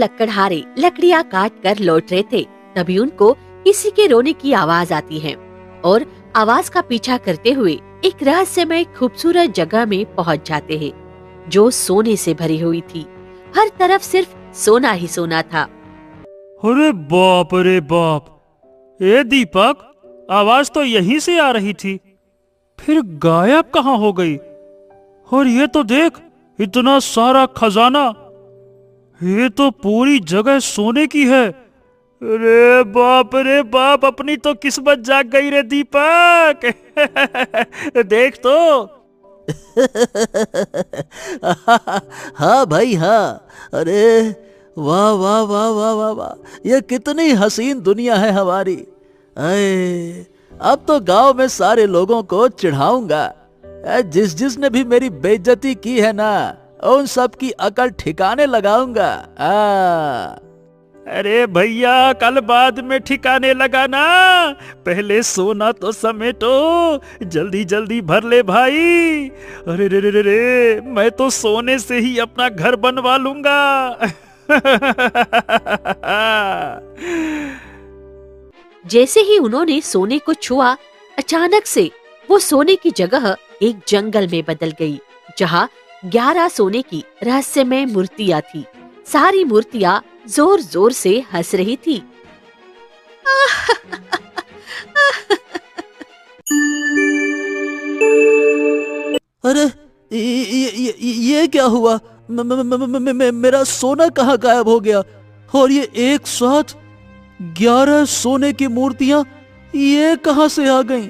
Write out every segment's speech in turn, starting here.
लकड़हारे लकड़ियां काट कर लौट रहे थे, तभी उनको किसी के रोने की आवाज आती है और आवाज का पीछा करते हुए एक रहस्यमय खूबसूरत जगह में पहुंच जाते हैं, जो सोने से भरी हुई थी। हर तरफ सिर्फ सोना ही सोना था। अरे बाप रे बाप, ए दीपक, आवाज तो यहीं से आ रही थी, फिर गायब कहाँ हो गई? और ये तो देख, इतना सारा खजाना, ये तो पूरी जगह सोने की है। रे बाप, अपनी तो किस्मत जाग गई रे दीपक। देख तो। हाँ भाई हाँ, अरे वाह वाह वाह वाह वाह वाह, ये कितनी हसीन दुनिया है हमारी। अरे अब तो गांव में सारे लोगों को चिढ़ाऊंगा। जिसने भी मेरी बेइज्जती की है ना, उन सब की अकल ठिकाने लगाऊंगा। अरे भैया, कल बाद में ठिकाने लगाना, पहले सोना तो समेटो, जल्दी जल्दी भर ले भाई। अरे रे रे रे रे, मैं तो सोने से ही अपना घर बनवा लूंगा। जैसे ही उन्होंने सोने को छुआ, अचानक से वो सोने की जगह एक जंगल में बदल गई, जहाँ 11 सोने की रहस्यमय मूर्तियां थी। सारी मूर्तियां जोर जोर से हंस रही थी। अरे ये क्या हुआ? मेरा सोना कहाँ गायब हो गया? और ये एक साथ 11 सोने की मूर्तियां ये कहाँ से आ गईं?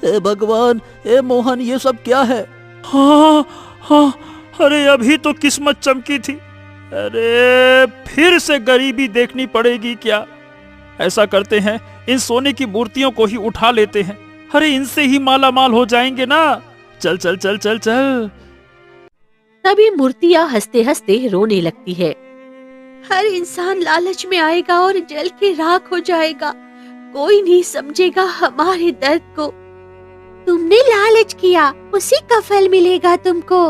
हे भगवान, हे मोहन, ये सब क्या है? हाँ हाँ, अरे अभी तो किस्मत चमकी थी। अरे फिर से गरीबी देखनी पड़ेगी क्या? ऐसा करते हैं, इन सोने की मूर्तियों को ही उठा लेते हैं। अरे इनसे ही माला माल हो जाएंगे ना। चल चल चल चल चल। तभी मूर्तियां हंसते हंसते रोने लगती है। हर इंसान लालच में आएगा और जल के राख हो जाएगा। कोई नहीं समझेगा हमारे दर्द को। तुमने लालच किया, उसी का फल मिलेगा तुमको।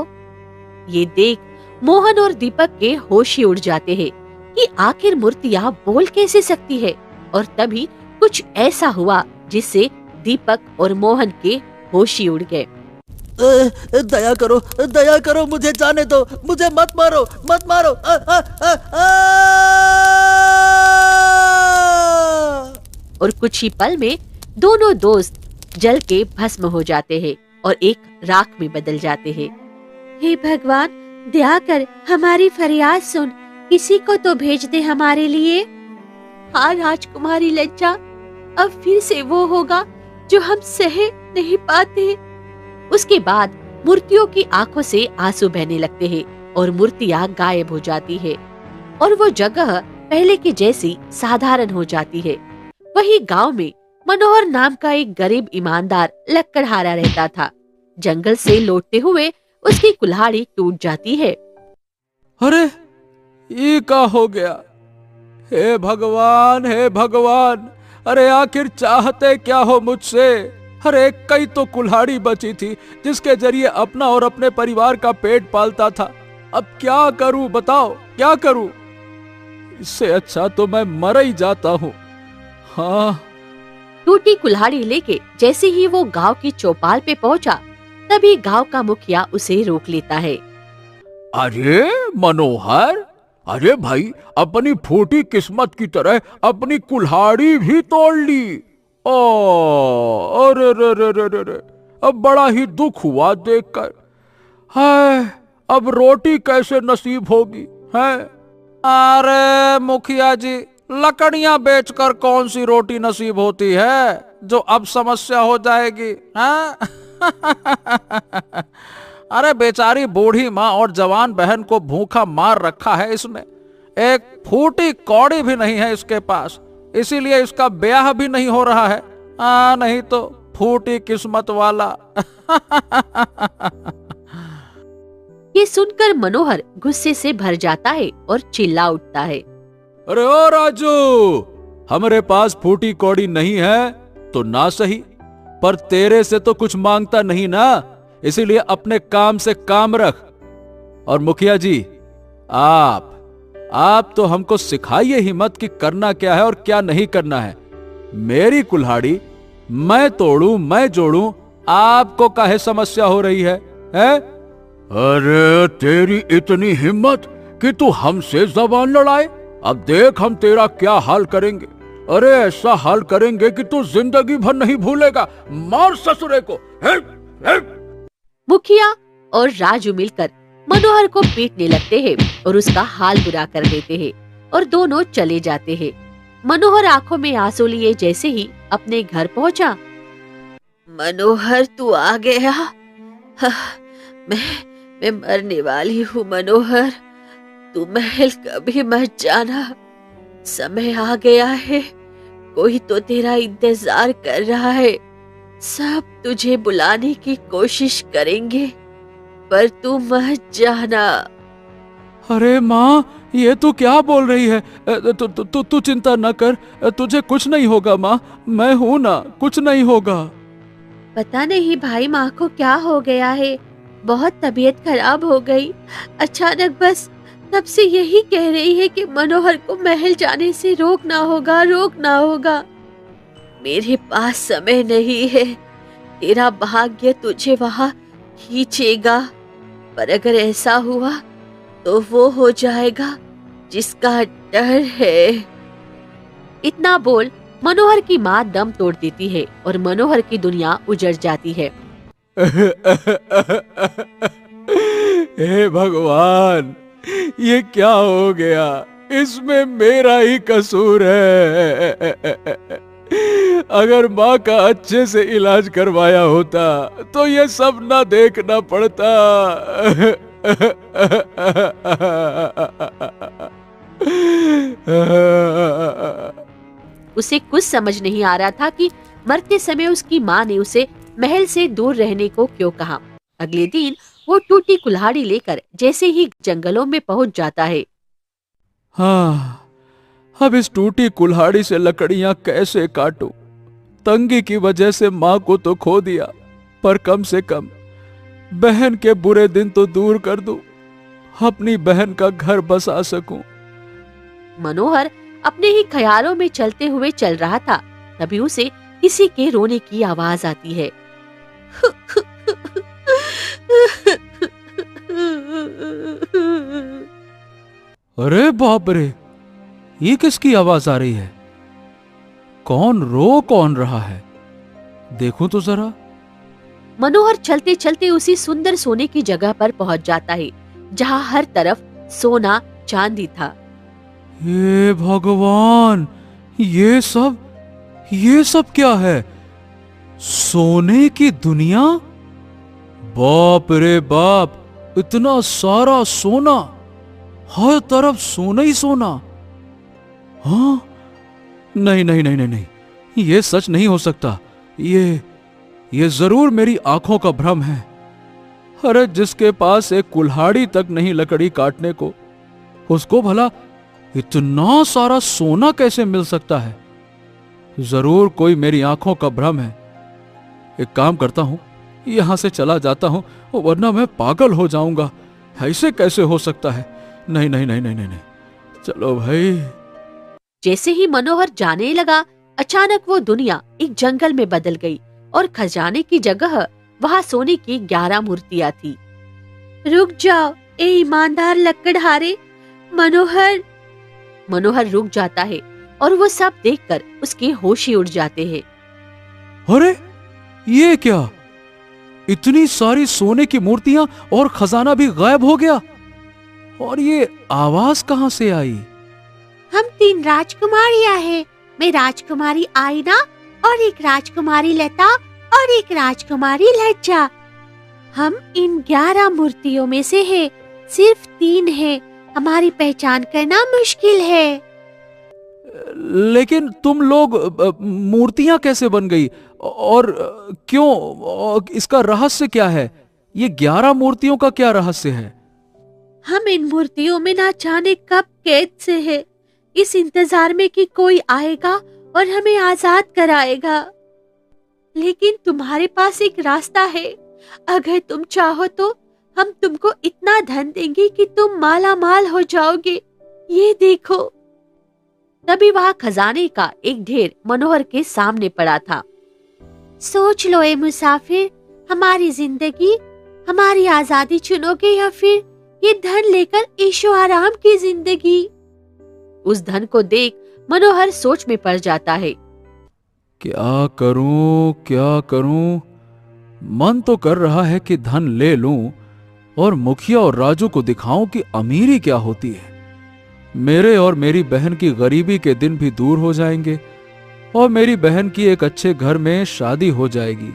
ये देख मोहन और दीपक के होश ही उड़ जाते हैं कि आखिर मूर्तियां बोल कैसे सकती है। और तभी कुछ ऐसा हुआ जिससे दीपक और मोहन के होश ही उड़ गए। दया करो, मुझे जाने दो, मुझे मत मारो, मत मारो। और कुछ ही पल में दोनों दोस्त जल के भस्म हो जाते हैं और एक राख में बदल जाते हैं। हे भगवान, दया कर हमारी फरियाद सुन, किसी को तो भेज दे हमारे लिए। हाँ राजकुमारी लज्जा, अब फिर से वो होगा जो हम सह नहीं पाते। उसके बाद मूर्तियों की आंखों से आंसू बहने लगते हैं और मूर्तियां गायब हो जाती है और वो जगह पहले की जैसी साधारण हो जाती है। वही गांव में मनोहर नाम का एक गरीब ईमानदार लकड़हारा रहता था। जंगल से लौटते हुए उसकी कुल्हाड़ी टूट जाती है। अरे ये क्या हो गया? हे भगवान, हे भगवान, अरे आखिर चाहते क्या हो मुझसे? अरे कई तो कुल्हाड़ी बची थी जिसके जरिए अपना और अपने परिवार का पेट पालता था। अब क्या करूं, बताओ क्या करूं? इससे अच्छा तो मैं मर ही जाता हूं। हाँ। टूटी कुल्हाड़ी लेके जैसे ही वो गांव की चौपाल पे पहुंचा, तभी गांव का मुखिया उसे रोक लेता है। अरे मनोहर, अरे भाई, अपनी फूटी किस्मत की तरह अपनी कुल्हाड़ी भी तोड़ ली। ओ, अरे रे रे रे रे रे, अब बड़ा ही दुख हुआ देखकर। हाय, अब रोटी कैसे नसीब होगी? है? अरे मुखिया जी, लकड़ियां बेचकर कौन सी रोटी नसीब होती है जो अब समस्या हो जाएगी? हाँ? अरे बेचारी बूढ़ी माँ और जवान बहन को भूखा मार रखा है इसने। एक फूटी कौड़ी भी नहीं है इसके पास, इसीलिए इसका ब्याह भी नहीं हो रहा है। नहीं तो फूटी किस्मत वाला। ये सुनकर मनोहर गुस्से से भर जाता है और चिल्ला उठता है। अरे ओ राजू, हमारे पास फूटी कौड़ी नहीं है तो ना सही, पर तेरे से तो कुछ मांगता नहीं ना, इसीलिए अपने काम से काम रख। और मुखिया जी, आप तो हमको सिखाइए ही मत कि करना क्या है और क्या नहीं करना है। मेरी कुल्हाड़ी मैं तोड़ूं, मैं जोड़ूं, आपको काहे समस्या हो रही है? अरे तेरी इतनी हिम्मत कि तू हमसे जबान लड़ाए। अब देख हम तेरा क्या हाल करेंगे। अरे ऐसा हाल करेंगे कि तू जिंदगी भर नहीं भूलेगा। मार ससुरे को। मुखिया और राजू मिलकर मनोहर को पीटने लगते हैं और उसका हाल बुरा कर देते हैं और दोनों चले जाते हैं। मनोहर आंखों में आंसू लिए जैसे ही अपने घर पहुंचा, मनोहर तू आ गया। मैं मरने वाली हूँ मनोहर, तू महल कभी मत जाना, समय आ गया है, कोई तो तेरा इंतजार कर रहा है, सब तुझे बुलाने की कोशिश करेंगे पर तू मत जाना। अरे माँ, ये तू क्या बोल रही है? तू चिंता न कर, तुझे कुछ नहीं होगा माँ, मैं हूँ ना, कुछ नहीं होगा। पता नहीं भाई माँ को क्या हो गया है, बहुत तबीयत खराब हो गई अचानक, बस तब से यही कह रही है कि मनोहर को महल जाने से रोकना होगा, रोकना होगा। मेरे पास समय नहीं है, तेरा भाग्य तुझे वहाँ खींचेगा, पर अगर ऐसा हुआ तो वो हो जाएगा जिसका डर है। इतना बोल मनोहर की माँ दम तोड़ देती है और मनोहर की दुनिया उजड़ जाती है। हे भगवान, ये क्या हो गया? इसमें मेरा ही कसूर है। अगर माँ का अच्छे से इलाज करवाया होता तो ये सब ना देखना पड़ता। उसे कुछ समझ नहीं आ रहा था कि मरते समय उसकी माँ ने उसे महल से दूर रहने को क्यों कहा। अगले दिन वो टूटी कुल्हाड़ी लेकर जैसे ही जंगलों में पहुंच जाता है। हाँ, अब इस टूटी कुल्हाड़ी से लकड़ियां कैसे काटूं? तंगी की वजह से माँ को तो खो दिया, पर कम से कम बहन के बुरे दिन तो दूर कर दूं, अपनी बहन का घर बसा सकूं। मनोहर अपने ही ख्यालों में चलते हुए चल रहा था, तभी उसे किसी के रोने की आवाज आती है। अरे बाप रे, ये किसकी आवाज आ रही है? कौन रहा है? देखूं तो जरा। मनोहर चलते चलते उसी सुंदर सोने की जगह पर पहुंच जाता है जहां हर तरफ सोना चांदी था। हे भगवान, ये सब क्या है? सोने की दुनिया? बाप रे बाप, इतना सारा सोना, हर तरफ सोना ही सोना। हाँ, नहीं, ये सच नहीं हो सकता। ये जरूर मेरी आंखों का भ्रम है। अरे जिसके पास एक कुल्हाड़ी तक नहीं लकड़ी काटने को, उसको भला इतना सारा सोना कैसे मिल सकता है? जरूर कोई मेरी आंखों का भ्रम है। एक काम करता हूं, यहां से चला जाता हूं, वरना मैं पागल हो जाऊंगा। ऐसे कैसे हो सकता है? नहीं, चलो भाई। जैसे ही मनोहर जाने लगा, अचानक वो दुनिया एक जंगल में बदल गई और खजाने की जगह वहाँ सोने की 11 मूर्तियां थी। रुक जाओ ए ईमानदार लकड़हारे। मनोहर रुक जाता है और वो सब देखकर उसके होश ही उड़ जाते हैं। अरे ये क्या? इतनी सारी सोने की मूर्तियां और खजाना भी गायब हो गया। और ये आवाज कहां से आई? हम 3 राजकुमारियां हैं। मैं राजकुमारी आईना और एक राजकुमारी लता और एक राजकुमारी लज्जा। हम इन 11 मूर्तियों में से है, सिर्फ 3 है। हमारी पहचान करना मुश्किल है। लेकिन तुम लोग मूर्तियां कैसे बन गई और क्यों? इसका रहस्य क्या है? ये 11 मूर्तियों का क्या रहस्य है? हम इन मूर्तियों में ना जाने कब कैद से है, इस इंतजार में कि कोई आएगा और हमें आजाद कराएगा। लेकिन तुम्हारे पास एक रास्ता है। अगर तुम चाहो तो हम तुमको इतना धन देंगे कि तुम माला माल हो जाओगे। ये देखो। तभी वहां खजाने का एक ढेर मनोहर के सामने पड़ा था। सोच लो ए मुसाफिर, हमारी जिंदगी, हमारी आजादी चुनोगे या फिर ये धन लेकर ऐशो आराम की जिंदगी? उस धन को देख मनोहर सोच में पड़ जाता है। क्या करूं, क्या करूं? मन तो कर रहा है कि धन ले लूं और मुखिया और राजू को दिखाऊं कि अमीरी क्या होती है। मेरे और मेरी बहन की गरीबी के दिन भी दूर हो जाएंगे और मेरी बहन की एक अच्छे घर में शादी हो जाएगी।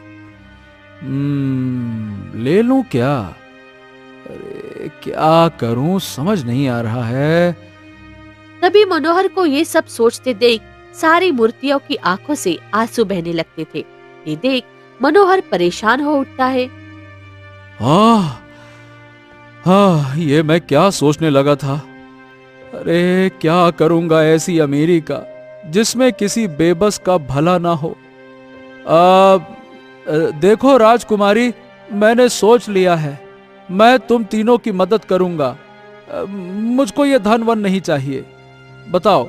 ले लूं क्या? अरे क्या करूं, समझ नहीं आ रहा है। तभी मनोहर को ये सब सोचते देख सारी मूर्तियों की आंखों से आंसू बहने लगते थे। ये देख मनोहर परेशान हो उठता है। ये मैं क्या सोचने लगा था। अरे क्या करूंगा ऐसी अमीरी का जिसमें किसी बेबस का भला ना हो। देखो राजकुमारी, मैंने सोच लिया है, मैं तुम तीनों की मदद करूंगा। मुझको ये धन वन नहीं चाहिए। बताओ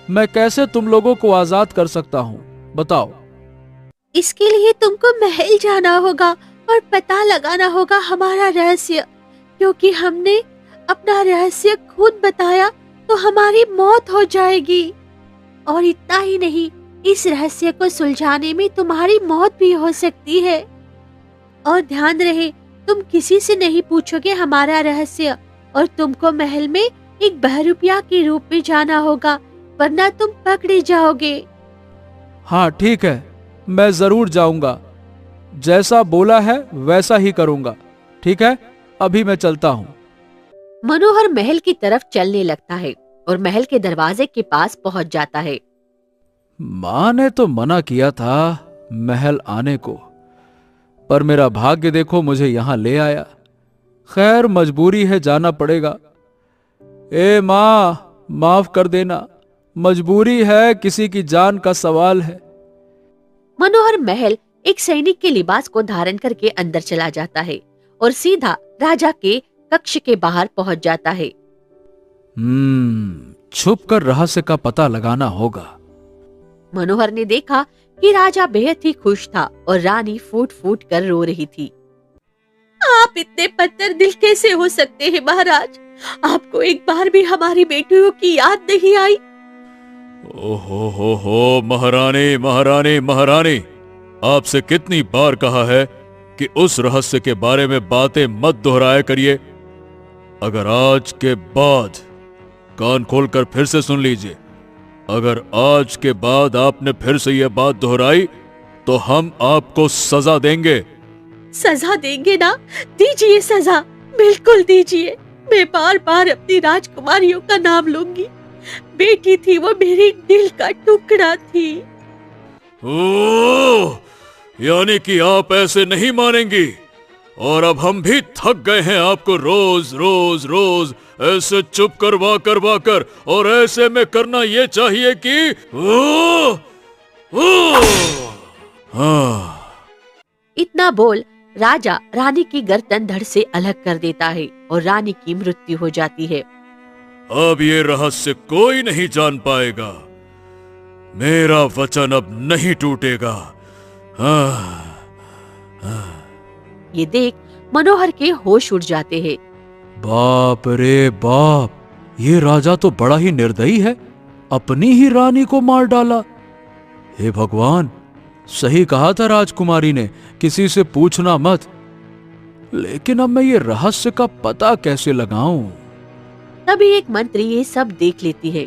मैं कैसे तुम लोगों को आजाद कर सकता हूँ, बताओ। इसके लिए तुमको महल जाना होगा और पता लगाना होगा हमारा रहस्य, क्योंकि हमने अपना रहस्य खुद बताया तो हमारी मौत हो जाएगी। और इतना ही नहीं, इस रहस्य को सुलझाने में तुम्हारी मौत भी हो सकती है। और ध्यान रहे, तुम किसी से नहीं पूछोगे हमारा रहस्य और तुमको महल में एक बहरूपिया के रूप में जाना होगा, वरना तुम पकड़े जाओगे। हाँ ठीक है, मैं जरूर जाऊंगा। जैसा बोला है वैसा ही करूंगा। ठीक है, अभी मैं चलता हूँ। मनोहर महल की तरफ चलने लगता है और महल के दरवाजे के पास पहुंच जाता है। माँ ने तो मना किया था महल आने को, पर मेरा भाग्य देखो मुझे यहाँ ले आया। खैर मजबूरी है, जाना पड़ेगा। ए माँ, माफ कर देना, मजबूरी है, किसी की जान का सवाल है। मनोहर महल एक सैनिक के लिबास को धारण करके अंदर चला जाता है और सीधा राजा के कक्ष के बाहर पहुंच जाता है। छुपकर रहस्य का पता लगाना होगा। मनोहर ने देखा कि राजा बेहद ही खुश था और रानी फूट फूट कर रो रही थी। आप इतने पत्थर दिल कैसे हो सकते हैं महाराज? आपको एक बार भी हमारी बेटियों की याद नहीं आई? ओहो महारानी, महारानी, महारानी, आपसे कितनी बार कहा है कि उस रहस्य के बारे में बातें मत दोहराया करिए। अगर आज के बाद, कान खोलकर फिर से सुन लीजिए, अगर आज के बाद आपने फिर से यह बात दोहराई तो हम आपको सजा देंगे। सजा देंगे ना? दीजिए सजा, बिल्कुल दीजिए। मैं बार बार अपनी राजकुमारियों का नाम लूंगी। बेटी थी वो, मेरी दिल का टुकड़ा थी। यानी कि आप ऐसे नहीं मानेंगी। और अब हम भी थक गए हैं आपको रोज रोज रोज ऐसे चुप करवा कर, और ऐसे में करना ये चाहिए कि इतना बोल राजा रानी की गर्दन धड़ से अलग कर देता है और रानी की मृत्यु हो जाती है। अब ये रहस्य कोई नहीं जान पाएगा। मेरा वचन अब नहीं टूटेगा। ये देख मनोहर के होश उड़ जाते हैं। बाप रे बाप, ये राजा तो बड़ा ही निर्दयी है, अपनी ही रानी को मार डाला। हे भगवान, सही कहा था राजकुमारी ने, किसी से पूछना मत। लेकिन अब मैं ये रहस्य का पता कैसे लगाऊं? तभी एक मंत्री ये सब देख लेती है।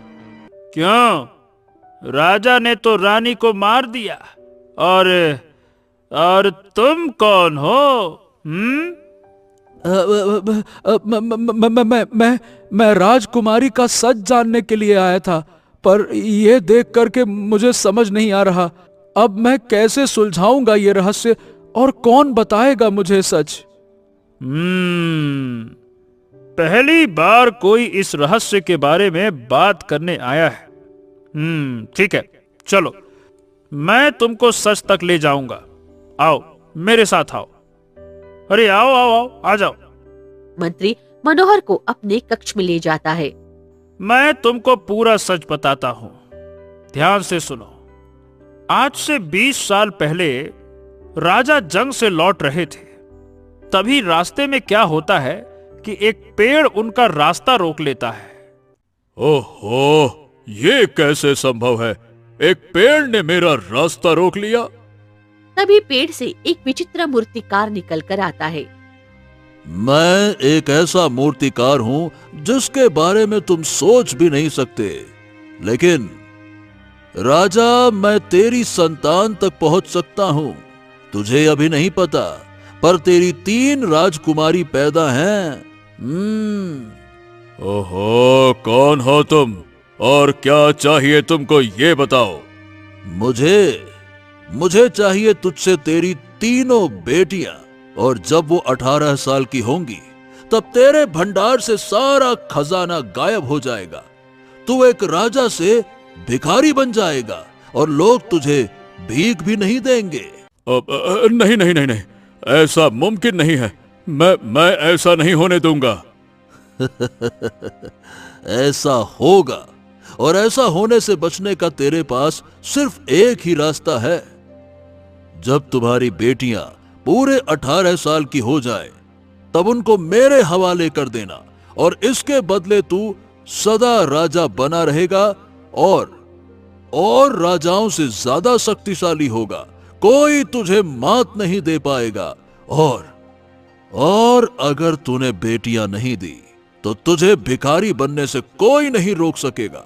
क्यों? राजा ने तो रानी को मार दिया और तुम कौन हो? मैं राजकुमारी का सच जानने के लिए आया था, पर यह देख करके मुझे समझ नहीं आ रहा। अब मैं कैसे सुलझाऊंगा ये रहस्य और कौन बताएगा मुझे सच? पहली बार कोई इस रहस्य के बारे में बात करने आया है। ठीक है, चलो मैं तुमको सच तक ले जाऊंगा। आओ मेरे साथ आओ। अरे आओ आओ आओ, आ जाओ। मंत्री मनोहर को अपने कक्ष में ले जाता है। मैं तुमको पूरा सच बताता हूं, ध्यान से सुनो। आज से 20 साल पहले राजा जंग से लौट रहे थे। तभी रास्ते में क्या होता है कि एक पेड़ उनका रास्ता रोक लेता है। ओहो, ये कैसे संभव है? एक पेड़ ने मेरा रास्ता रोक लिया? तभी पेड़ से एक विचित्र मूर्तिकार निकल कर आता है। मैं एक ऐसा मूर्तिकार हूं जिसके बारे में तुम सोच भी नहीं सकते। लेकिन राजा, मैं तेरी संतान तक पहुंच सकता हूं। तुझे अभी नहीं पता, पर तेरी 3 राजकुमारी पैदा हैं। ओहो, कौन हो तुम और क्या चाहिए तुमको, ये बताओ। मुझे चाहिए तुझसे तेरी 3 बेटियां, और जब वो 18 साल की होंगी तब तेरे भंडार से सारा खजाना गायब हो जाएगा। तू एक राजा से भिखारी बन जाएगा और लोग तुझे भीख भी नहीं देंगे। नहीं नहीं नहीं नहीं, ऐसा मुमकिन नहीं है। मैं ऐसा नहीं होने दूंगा। ऐसा होगा, और ऐसा होने से बचने का तेरे पास सिर्फ एक ही रास्ता है। जब तुम्हारी बेटियां पूरे 18 साल की हो जाए तब उनको मेरे हवाले कर देना, और इसके बदले तू सदा राजा बना रहेगा और राजाओं से ज्यादा शक्तिशाली होगा। कोई तुझे मात नहीं दे पाएगा। और अगर तूने बेटियां नहीं दी तो तुझे भिखारी बनने से कोई नहीं रोक सकेगा।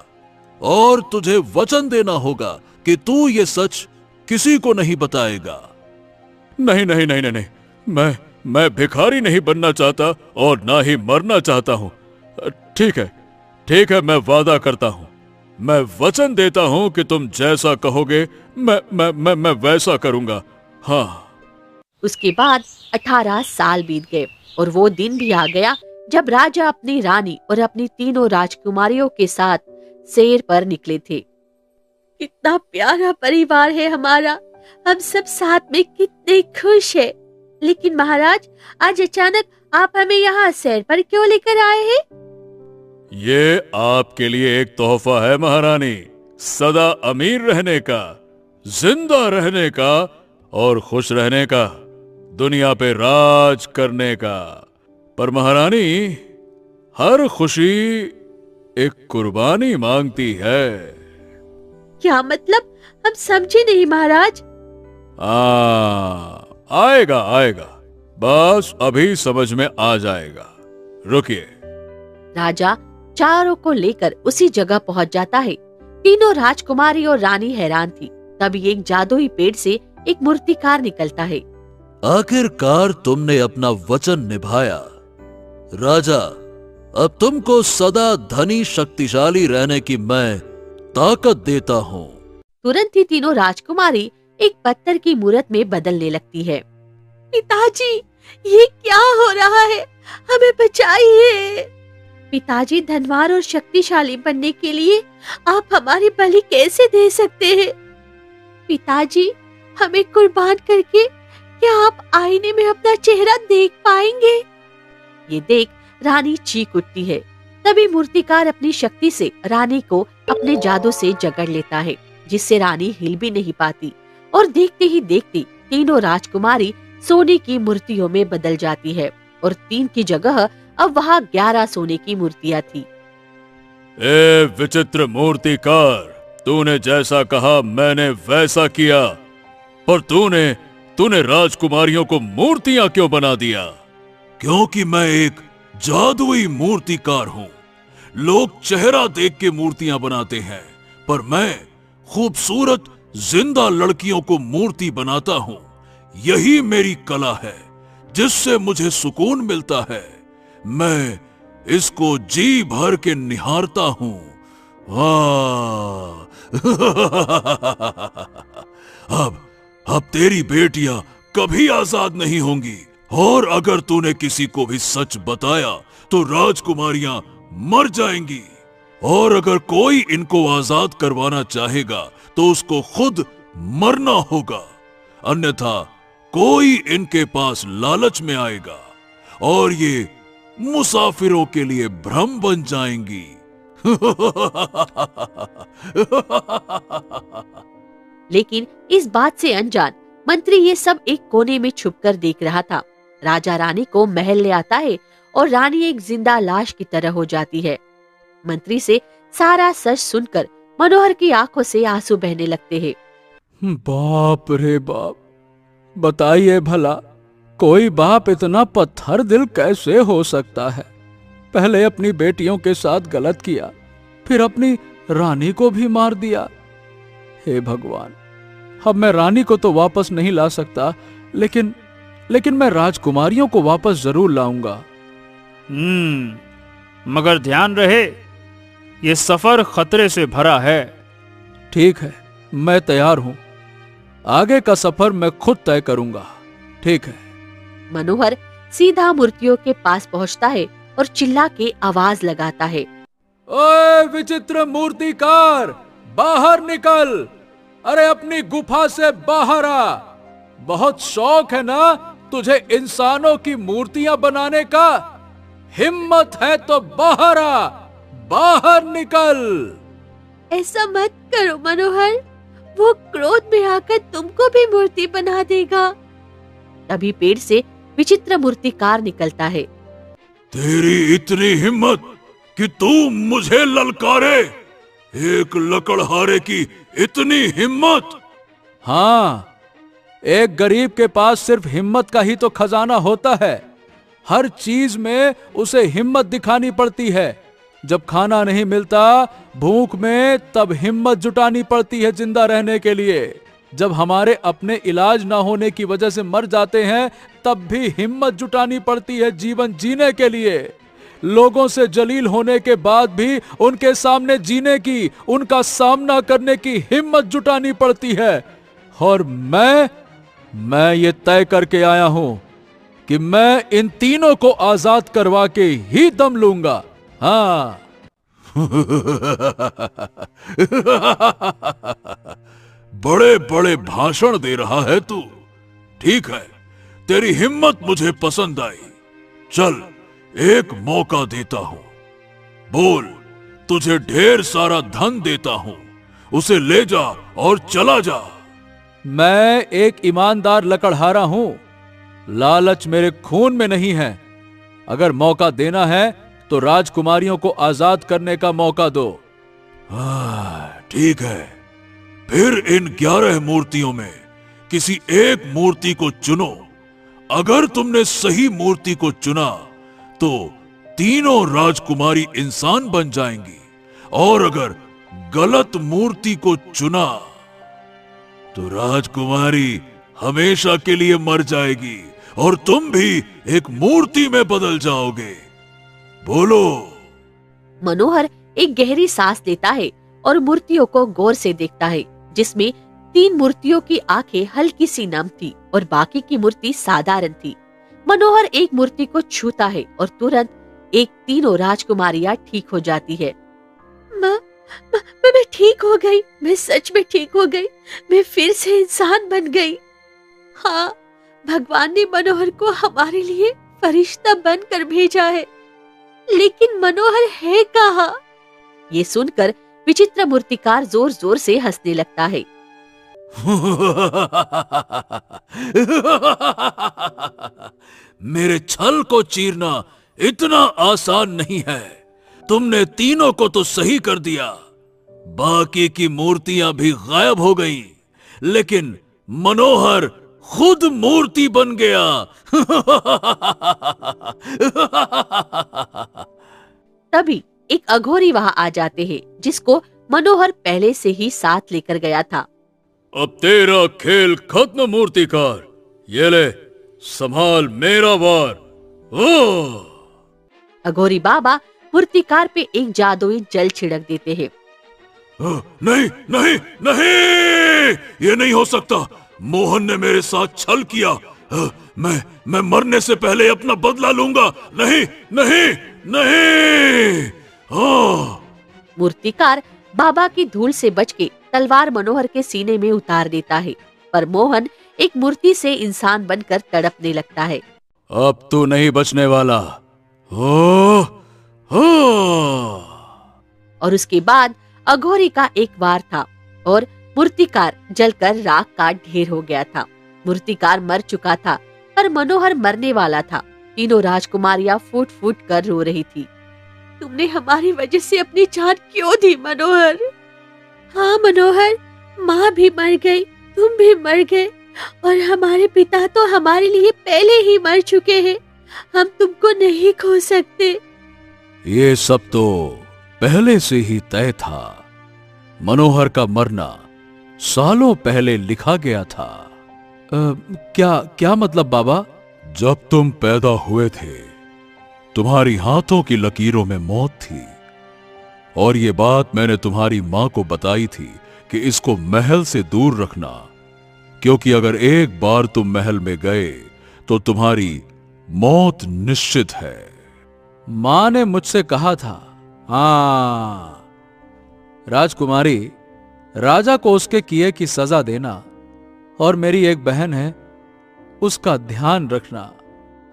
और तुझे वचन देना होगा कि तू ये सच किसी को नहीं बताएगा। नहीं नहीं नहीं नहीं नहीं, मैं भिखारी नहीं बनना चाहता और ना ही मरना चाहता हूं। ठीक है, मैं वादा करता हूं, मैं वचन देता हूं कि तुम जैसा कहोगे मैं वैसा करूंगा। हाँ। उसके बाद 18 साल बीत गए और वो दिन भी आ गया जब राजा अपनी रानी और अपनी 3 राजकुमारियों के साथ सैर पर निकले थे। कितना प्यारा परिवार है हमारा, हम सब साथ में कितने खुश हैं। लेकिन महाराज, आज अचानक आप हमें यहाँ सैर पर क्यों लेकर आए हैं? ये आपके लिए एक तोहफा है महारानी, सदा अमीर रहने का, जिंदा रहने का और खुश रहने का, दुनिया पे राज करने का। पर महारानी, हर खुशी एक कुर्बानी मांगती है। क्या मतलब? हम समझे नहीं महाराज। आएगा, बस अभी समझ में आ जाएगा। रुकिए। राजा चारों को लेकर उसी जगह पहुंच जाता है। 3 राजकुमारी और रानी हैरान थी। तभी एक जादुई पेड़ से एक मूर्तिकार निकलता है। आखिरकार तुमने अपना वचन निभाया। राजा, अब तुमको सदा धनी शक्तिशाली रहने की मैं ताकत देता हूँ। तुरंत ही 3 राजकुमारी एक पत्थर की मूरत में बदलने लगती है। पिताजी, ये क्या हो रहा है? हमें बचाइए। पिताजी, धनवान और शक्तिशाली बनने के लिए आप हमारी बलि कैसे दे सकते हैं? पिताजी, हमें कुर्बान करके क्या आप आईने में अपना चेहरा देख पाएंगे? ये देख रानी चीख उठती है। तभी मूर्तिकार अपनी शक्ति से रानी को अपने जादू से जकड़ लेता है, जिससे रानी हिल भी नहीं पाती। और देखते ही देखते 3 राजकुमारी सोने की मूर्तियों में बदल जाती है और 3 की जगह अब वहाँ 11 सोने की मूर्तियाँ थी। ए विचित्र मूर्तिकार, तूने जैसा कहा मैंने वैसा किया, पर तूने राजकुमारियों को मूर्तियां क्यों बना दिया? क्योंकि मैं एक जादुई मूर्तिकार हूँ। लोग चेहरा देख के मूर्तियां बनाते हैं, पर मैं खूबसूरत जिंदा लड़कियों को मूर्ति बनाता हूँ। यही मेरी कला है, जिससे मुझे सुकून मिलता है। मैं इसको जी भर के निहारता हूँ। अब तेरी बेटियां कभी आजाद नहीं होंगी, और अगर तूने किसी को भी सच बताया तो राजकुमारियां मर जाएंगी। और अगर कोई इनको आजाद करवाना चाहेगा तो उसको खुद मरना होगा, अन्यथा कोई इनके पास लालच में आएगा और ये मुसाफिरों के लिए भ्रम बन जाएंगी। लेकिन इस बात से अनजान मंत्री ये सब एक कोने में छुपकर देख रहा था। राजा रानी को महल ले आता है और रानी एक जिंदा लाश की तरह हो जाती है। मंत्री से सारा सच सुनकर मनोहर की आंखों से आंसू बहने लगते हैं। बाप रे बाप, बताइए भला कोई बाप इतना पत्थर दिल कैसे हो सकता है। पहले अपनी बेटियों के साथ गलत किया, फिर अपनी रानी को भी मार दिया। हे भगवान, अब मैं रानी को तो वापस नहीं ला सकता, लेकिन मैं राजकुमारियों को वापस जरूर लाऊंगा। मगर ध्यान रहे, ये सफर खतरे से भरा है। ठीक है, मैं तैयार हूं। आगे का सफर मैं खुद तय करूंगा। ठीक है। मनोहर सीधा मूर्तियों के पास पहुंचता है और चिल्ला के आवाज लगाता है, ओए विचित्र मूर्तिकार, बाहर निकल! अरे अपनी गुफा से बाहर आ! बहुत शौक है ना तुझे इंसानों की मूर्तियां बनाने का? हिम्मत है तो बाहर आ, बाहर निकल! ऐसा मत करो मनोहर, वो क्रोध में आकर तुमको भी मूर्ति बना देगा। तभी पेड़ से विचित्र मूर्तिकार निकलता है। तेरी इतनी हिम्मत कि तू मुझे ललकारे? एक लकड़हारे की इतनी हिम्मत? हाँ, एक गरीब के पास सिर्फ हिम्मत का ही तो खजाना होता है। हर चीज में उसे हिम्मत दिखानी पड़ती है। जब खाना नहीं मिलता भूख में, तब हिम्मत जुटानी पड़ती है जिंदा रहने के लिए। जब हमारे अपने इलाज ना होने की वजह से मर जाते हैं, तब भी हिम्मत जुटानी पड़ती है जीवन जीने के लिए। लोगों से जलील होने के बाद भी उनके सामने जीने की, उनका सामना करने की हिम्मत जुटानी पड़ती है। और मैं ये तय करके आया हूं कि मैं इन तीनों को आजाद करवा के ही दम लूंगा। हाँ। बड़े बड़े भाषण दे रहा है तू। ठीक है, तेरी हिम्मत मुझे पसंद आई। चल, एक मौका देता हूं। बोल, तुझे ढेर सारा धन देता हूं, उसे ले जा और चला जा। मैं एक ईमानदार लकड़हारा हूं, लालच मेरे खून में नहीं है। अगर मौका देना है तो राजकुमारियों को आजाद करने का मौका दो। ठीक है, फिर इन 11 मूर्तियों में किसी एक मूर्ति को चुनो। अगर तुमने सही मूर्ति को चुना तो तीनों राजकुमारी इंसान बन जाएंगी, और अगर गलत मूर्ति को चुना तो राजकुमारी हमेशा के लिए मर जाएगी और तुम भी एक मूर्ति में बदल जाओगे। बोलो। मनोहर एक गहरी सांस लेता है और मूर्तियों को गौर से देखता है, जिसमें 3 मूर्तियों की आंखें हल्की सी नम थी और बाकी की मूर्ति साधारण थी। मनोहर एक मूर्ति को छूता है और तुरंत एक तीनों राजकुमारियां ठीक हो जाती है। मैं ठीक हो गई, मैं सच में ठीक हो गई, मैं फिर से इंसान बन गई। हाँ, भगवान ने मनोहर को हमारे लिए फरिश्ता बनकर भेजा है। लेकिन मनोहर है कहाँ? ये सुनकर विचित्र मूर्तिकार जोर जोर से हंसने लगता है। मेरे छल को चीरना इतना आसान नहीं है। तुमने तीनों को तो सही कर दिया, बाकी की मूर्तियां भी गायब हो गईं, लेकिन मनोहर खुद मूर्ति बन गया। तभी एक अघोरी वहां आ जाते हैं, जिसको मनोहर पहले से ही साथ लेकर गया था। अब तेरा खेल खत्म मूर्तिकार, ये ले, संभाल मेरा वार। अघोरी बाबा मूर्तिकार पे एक जादुई जल छिड़क देते हैं। नहीं नहीं नहीं, ये नहीं हो सकता। मोहन ने मेरे साथ छल किया। मैं मरने से पहले अपना बदला लूंगा। नहीं नहीं नहीं। मूर्तिकार बाबा की धूल से बच के तलवार मनोहर के सीने में उतार देता है, पर मोहन एक मूर्ति से इंसान बनकर तड़पने लगता है। अब तू नहीं बचने वाला। और उसके बाद अघोरी का एक वार था और मूर्तिकार जलकर राख का ढेर हो गया था। मूर्तिकार मर चुका था पर मनोहर मरने वाला था। तीनों राजकुमारियां फूट फूट कर रो रही थी। तुमने हमारी वजह से अपनी जान क्यों दी मनोहर? हाँ मनोहर, माँ भी मर गई, तुम भी मर गए और हमारे पिता तो हमारे लिए पहले ही मर चुके हैं। हम तुमको नहीं खो सकते। ये सब तो पहले से ही तय था। मनोहर का मरना सालों पहले लिखा गया था। क्या मतलब बाबा? जब तुम पैदा हुए थे तुम्हारी हाथों की लकीरों में मौत थी और ये बात मैंने तुम्हारी मां को बताई थी कि इसको महल से दूर रखना, क्योंकि अगर एक बार तुम महल में गए तो तुम्हारी मौत निश्चित है। मां ने मुझसे कहा था। हाँ राजकुमारी, राजा को उसके किए की सजा देना और मेरी एक बहन है उसका ध्यान रखना।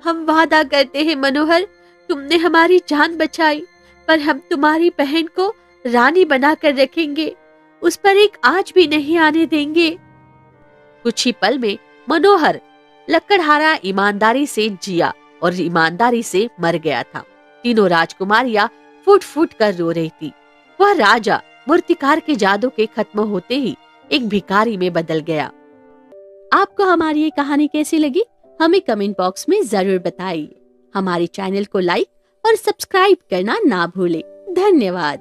हम वादा करते हैं मनोहर, तुमने हमारी जान बचाई पर हम तुम्हारी बहन को रानी बनाकर रखेंगे, उस पर एक आंच भी नहीं आने देंगे। कुछ ही पल में मनोहर लकड़हारा ईमानदारी से जिया और ईमानदारी से मर गया था। तीनों राजकुमारियां फूट फूट कर रो रही थी। वह राजा मूर्तिकार के जादू के खत्म होते ही एक भिखारी में बदल गया। आपको हमारी ये कहानी कैसी लगी हमें कमेंट बॉक्स में जरूर बताइए। हमारे चैनल को लाइक और सब्सक्राइब करना ना भूलें। धन्यवाद।